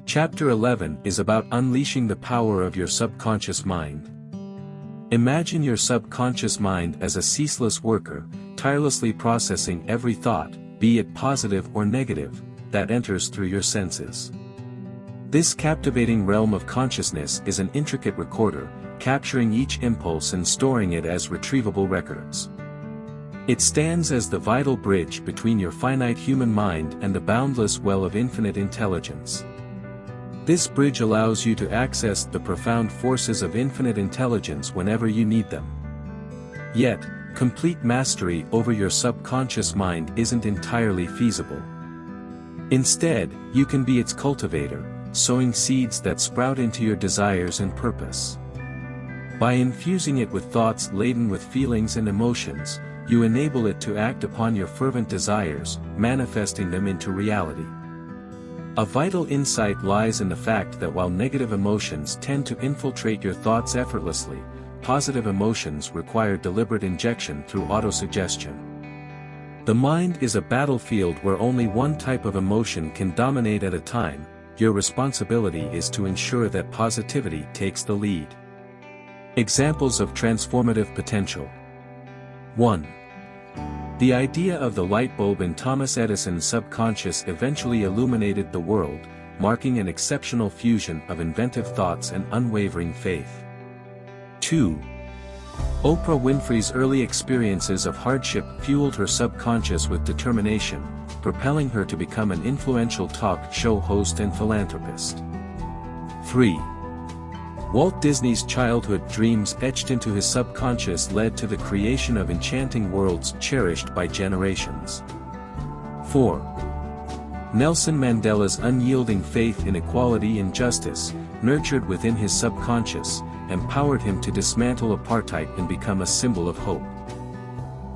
Chapter 11 is about unleashing the power of your subconscious mind. Imagine your subconscious mind as a ceaseless worker, tirelessly processing every thought, be it positive or negative, that enters through your senses. This captivating realm of consciousness is an intricate recorder, capturing each impulse and storing it as retrievable records. It stands as the vital bridge between your finite human mind and the boundless well of infinite intelligence. This bridge allows you to access the profound forces of infinite intelligence whenever you need them. Yet, complete mastery over your subconscious mind isn't entirely feasible. Instead, you can be its cultivator, sowing seeds that sprout into your desires and purpose. By infusing it with thoughts laden with feelings and emotions, you enable it to act upon your fervent desires, manifesting them into reality. A vital insight lies in the fact that while negative emotions tend to infiltrate your thoughts effortlessly, positive emotions require deliberate injection through autosuggestion. The mind is a battlefield where only one type of emotion can dominate at a time. Your responsibility is to ensure that positivity takes the lead. Examples of transformative potential. 1. The idea of the light bulb in Thomas Edison's subconscious eventually illuminated the world, marking an exceptional fusion of inventive thoughts and unwavering faith. 2. Oprah Winfrey's early experiences of hardship fueled her subconscious with determination, propelling her to become an influential talk show host and philanthropist. 3. Walt Disney's childhood dreams etched into his subconscious led to the creation of enchanting worlds cherished by generations. 4. Nelson Mandela's unyielding faith in equality and justice, nurtured within his subconscious, empowered him to dismantle apartheid and become a symbol of hope.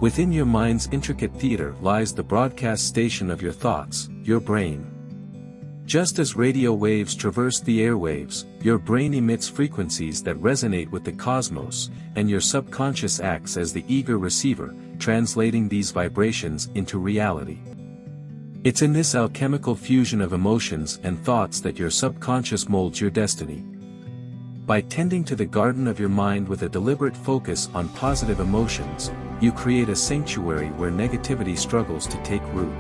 Within your mind's intricate theater lies the broadcast station of your thoughts, your brain. Just as radio waves traverse the airwaves, your brain emits frequencies that resonate with the cosmos, and your subconscious acts as the eager receiver, translating these vibrations into reality. It's in this alchemical fusion of emotions and thoughts that your subconscious molds your destiny. By tending to the garden of your mind with a deliberate focus on positive emotions, you create a sanctuary where negativity struggles to take root.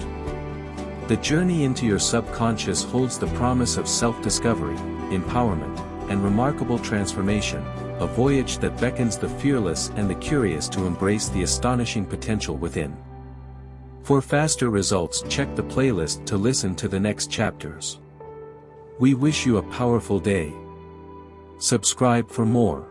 The journey into your subconscious holds the promise of self-discovery, empowerment, and remarkable transformation, a voyage that beckons the fearless and the curious to embrace the astonishing potential within. For faster results, check the playlist to listen to the next chapters. We wish you a powerful day. Subscribe for more.